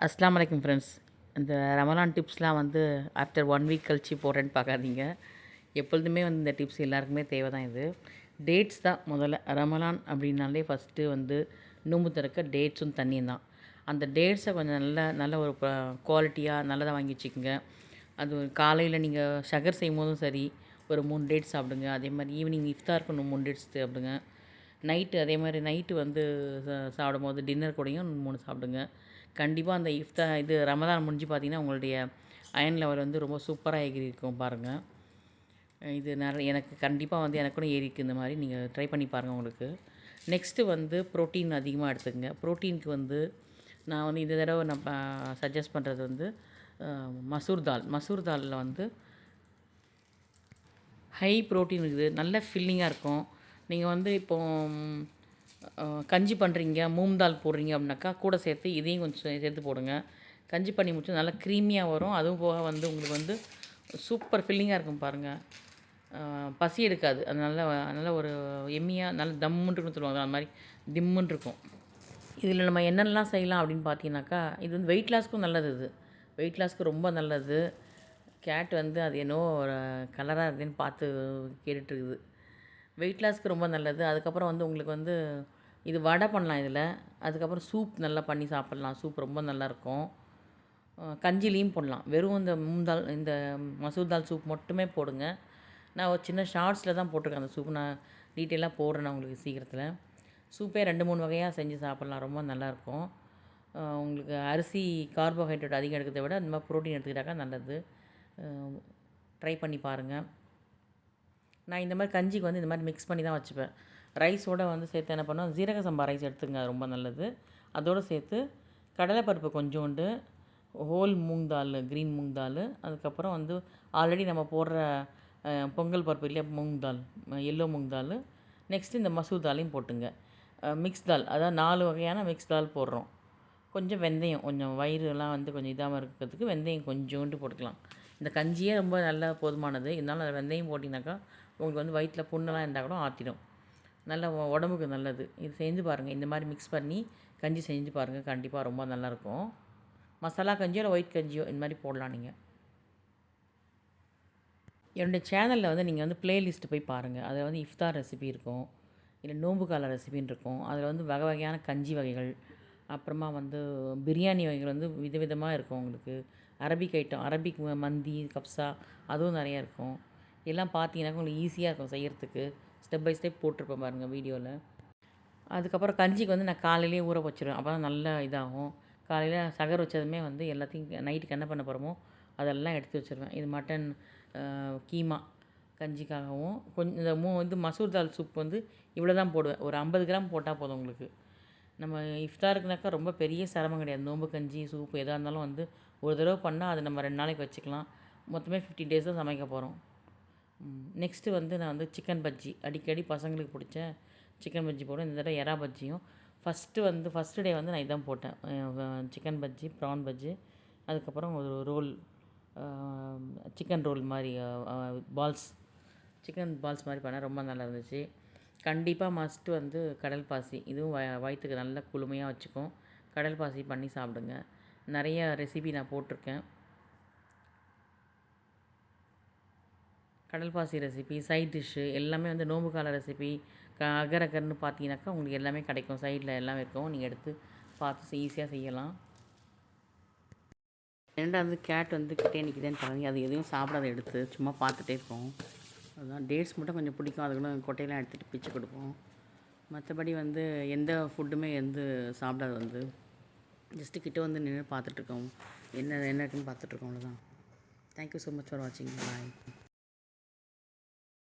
அஸ்ஸலாமு அலைக்கும் ஃப்ரெண்ட்ஸ். இந்த ரமலான் டிப்ஸ்லாம் வந்து ஆஃப்டர் 1 வீக் கழிச்சு போடுறேன்னு பார்க்காதீங்க. எப்பொழுதுமே வந்து இந்த டிப்ஸ் எல்லாருக்குமே தேவை தான் இது. டேட்ஸ் தான் முதல்ல. ரமலான் அப்படின்னாலே ஃபஸ்ட்டு வந்து நோன்பு திறக்க டேட்ஸும் தண்ணியும் தான். அந்த டேட்ஸை கொஞ்சம் நல்ல ஒரு குவாலிட்டியாக நல்லதாக வாங்கி வச்சுக்கோங்க. அது காலையில் நீங்கள் ஷகர் செய்யும்போதும் சரி, ஒரு 3 டேட்ஸ் சாப்பிடுங்க. அதே மாதிரி ஈவினிங் இஃப்தாருக்கு இன்னும் 3 டேட்ஸ் சாப்பிடுங்க. நைட்டு அதே மாதிரி நைட்டு வந்து சாப்பிடும்போது டின்னர் கூடயும் 3 சாப்பிடுங்க. கண்டிப்பாக அந்த இது ரமதான் முடிஞ்சு பார்த்தீங்கன்னா, உங்களுடைய அயன் லெவல் வந்து ரொம்ப சூப்பராக ஏறி இருக்கும் பாருங்கள். இது எனக்கு கண்டிப்பாக வந்து எனக்கு கூட ஏறிருக்கு. இந்த மாதிரி நீங்கள் ட்ரை பண்ணி பாருங்கள் உங்களுக்கு. நெக்ஸ்ட்டு வந்து ப்ரோட்டீன் அதிகமாக எடுத்துக்கங்க. ப்ரோட்டீனுக்கு வந்து நான் வந்து இந்த தடவை நான் சஜஸ்ட் பண்ணுறது வந்து மசூர் தால். மசூர் தாலில் வந்து ஹை ப்ரோட்டீன் இருக்குது. நல்ல ஃபில்லிங்காக இருக்கும். நீங்கள் வந்து இப்போது கஞ்சி பண்ணுறீங்க, மூங் தால் போடுறீங்க அப்படின்னாக்கா கூட சேர்த்து இதையும் கொஞ்சம் சேர்த்து போடுங்க. கஞ்சி பண்ணி முடிச்சு நல்லா க்ரீமியாக வரும். அதுவும் போக வந்து உங்களுக்கு வந்து சூப்பர் ஃபில்லிங்காக இருக்கும் பாருங்கள். பசி எடுக்காது. அது நல்ல ஒரு எம்மியாக நல்ல தம்முன்னு இருக்குன்னு சொல்லுவாங்க. அது மாதிரி திம்முன்னு இருக்கும். இதில் நம்ம என்னென்னலாம் செய்யலாம் அப்படின்னு பார்த்தீங்கன்னாக்கா, இது வந்து வெயிட் லாஸ்க்கும் நல்லது இது. வெயிட் லாஸ்க்கு ரொம்ப நல்லது. கேட் வந்து அது என்னவோ ஒரு கலராக இருக்குதுன்னு பார்த்து கேட்டுட்ருக்குது. வெயிட் லாஸ்க்கு ரொம்ப நல்லது. அதுக்கப்புறம் வந்து உங்களுக்கு வந்து இது வடை பண்ணலாம் இதில். அதுக்கப்புறம் சூப் நல்லா பண்ணி சாப்பிட்லாம். சூப் ரொம்ப நல்லாயிருக்கும். கஞ்சிலையும் போடலாம். வெறும் இந்த மூந்தால் இந்த மசூர் தால் சூப் மட்டுமே போடுங்க. நான் ஒரு சின்ன ஷார்ட்ஸில் தான் போட்டிருக்கேன். அந்த சூப் நான் டீட்டெயிலாக போடுறேன் நான் உங்களுக்கு சீக்கிரத்தில். சூப்பே 2-3 வகையாக செஞ்சு சாப்பிட்லாம். ரொம்ப நல்லாயிருக்கும். உங்களுக்கு அரிசி கார்போஹைட்ரேட் அதிகம் எடுக்கிறத விட இந்த மாதிரி ப்ரோட்டீன் எடுத்துக்கிட்டாக்கா நல்லது. ட்ரை பண்ணி பாருங்கள். நான் இந்த மாதிரி கஞ்சிக்கு வந்து இந்த மாதிரி மிக்ஸ் பண்ணி தான் வச்சுப்பேன். ரைஸோடு வந்து சேர்த்து என்ன பண்ணுவேன், ஜீரக சம்பா ரைஸ் எடுத்துங்க, ரொம்ப நல்லது. அதோடு சேர்த்து கடலைப்பருப்பு கொஞ்சோண்டு, ஹோல் மூங் தால், க்ரீன் மூங் தால், அதுக்கப்புறம் வந்து ஆல்ரெடி நம்ம போடுற பொங்கல் பருப்பு இல்லையா, மூங் தால், எல்லோ மூங் தால், நெக்ஸ்ட்டு இந்த மசூர் தாலையும் போட்டுங்க. மிக்ஸ் தால், அதாவது 4 வகையான மிக்ஸ் தால் போடுறோம். கொஞ்சம் வெந்தயம், கொஞ்சம் வயிறுலாம் வந்து கொஞ்சம் இதாமல் இருக்கிறதுக்கு வெந்தயம் கொஞ்சோண்டு போட்டுக்கலாம். இந்த கஞ்சியே ரொம்ப நல்லா போதுமானது. இருந்தாலும் அதில் வெந்தயம் போட்டிங்கனாக்கா உங்களுக்கு வந்து வயிற்றில் புண்ணெல்லாம் இருந்தால் கூட ஆற்றிடும். நல்ல உடம்புக்கு நல்லது. இது செஞ்சு பாருங்கள். இந்த மாதிரி மிக்ஸ் பண்ணி கஞ்சி செஞ்சு பாருங்கள். கண்டிப்பாக ரொம்ப நல்லாயிருக்கும். மசாலா கஞ்சியோ இல்லை ஒயிட் கஞ்சியோ இந்த மாதிரி போடலாம் நீங்கள். என்னுடைய சேனலில் வந்து நீங்கள் வந்து ப்ளேலிஸ்ட்டு போய் பாருங்கள். அதில் வந்து இஃப்தார் ரெசிபி இருக்கும், இல்லை நோன்பு கால ரெசிபின்னு இருக்கும். அதில் வந்து வகை வகையான கஞ்சி வகைகள், அப்புறமா வந்து பிரியாணி வகைகள் வந்து விதவிதமாக இருக்கும் உங்களுக்கு. அரபிக் ஐட்டம், அரபிக் மந்தி, கப்ஸா அதுவும் நிறையா இருக்கும். எல்லாம் பார்த்தீங்கன்னாக்கா உங்களுக்கு ஈஸியாக இருக்கும் செய்கிறதுக்கு. ஸ்டெப் பை ஸ்டெப் போட்டிருப்பேன் பாருங்கள் வீடியோவில். அதுக்கப்புறம் கஞ்சிக்கு வந்து நான் காலையிலேயே ஊற வச்சுருவேன். அப்போ தான் நல்லா இதாகும். காலையில் சகர் வச்சதுமே வந்து எல்லாத்தையும் நைட்டுக்கு என்ன பண்ண போகிறோமோ அதெல்லாம் எடுத்து வச்சுருவேன். இது மட்டன், கீமா கஞ்சிக்காகவும் கொஞ்சம் இந்த வந்து மசூர் தால் சூப் வந்து இவ்வளோ தான் போடுவேன். ஒரு 50 கிராம் போட்டால் போதும் உங்களுக்கு. நம்ம இஃப்தாருக்குனாக்கா ரொம்ப பெரிய சிரமம் கிடையாது. நோம்பு கஞ்சி, சூப்பு எதாக இருந்தாலும் வந்து ஒரு தடவை பண்ணால் அது நம்ம 2 நாளைக்கு வச்சுக்கலாம். மொத்தமே 15 டேஸ் தான் சமைக்க போகிறோம். நெக்ஸ்ட்டு வந்து நான் வந்து சிக்கன் பஜ்ஜி, அடிக்கடி பசங்களுக்கு பிடிச்ச சிக்கன் பஜ்ஜி போடுவேன். இந்த தடவை எறா பஜ்ஜியும் ஃபஸ்ட்டு டே வந்து நான் இதான் போட்டேன். சிக்கன் பஜ்ஜி, ப்ரான் பஜ்ஜி, அதுக்கப்புறம் ஒரு ரோல், சிக்கன் ரோல் மாதிரி பால்ஸ், சிக்கன் பால்ஸ் மாதிரி பண்ணேன். ரொம்ப நல்லா இருந்துச்சு. கண்டிப்பாக மஸ்ட்டு வந்து கடல் பாசி, இதுவும் வயிற்றுக்கு நல்ல குளுமையாக வச்சுக்கும். கடல் பாசி பண்ணி சாப்பிடுங்க. நிறைய ரெசிபி நான் போட்டிருக்கேன். கடல் பாசி ரெசிபி, சைட் டிஷ்ஷு எல்லாமே வந்து நோம்பு கால ரெசிபி, அகர் அகர்னு பார்த்தீங்கன்னாக்கா உங்களுக்கு எல்லாமே கிடைக்கும். சைடில் எல்லாம் இருக்கும். நீங்கள் எடுத்து பார்த்து ஈஸியாக செய்யலாம். ரெண்டாவது கேட் வந்து கிட்டே நிற்கிதேன்னு பாருங்க. அது எதையும் சாப்பிடாத எடுத்து சும்மா பார்த்துட்டே இருக்கோம். அதுதான் டேட்ஸ் மட்டும் கொஞ்சம் பிடிக்கும். அதுக்குள்ள கொட்டையெல்லாம் எடுத்துகிட்டு பிச்சு கொடுப்போம். மற்றபடி வந்து எந்த ஃபுட்டுமே சாப்பிடாது. வந்து ஜஸ்ட்டு கிட்டே வந்து நின்று பார்த்துட்ருக்கோம். என்ன இருக்குன்னு பார்த்துட்ருக்கோம். அவ்வளோதான். தேங்க்யூ ஸோ மச் ஃபார் வாட்சிங். பாய்.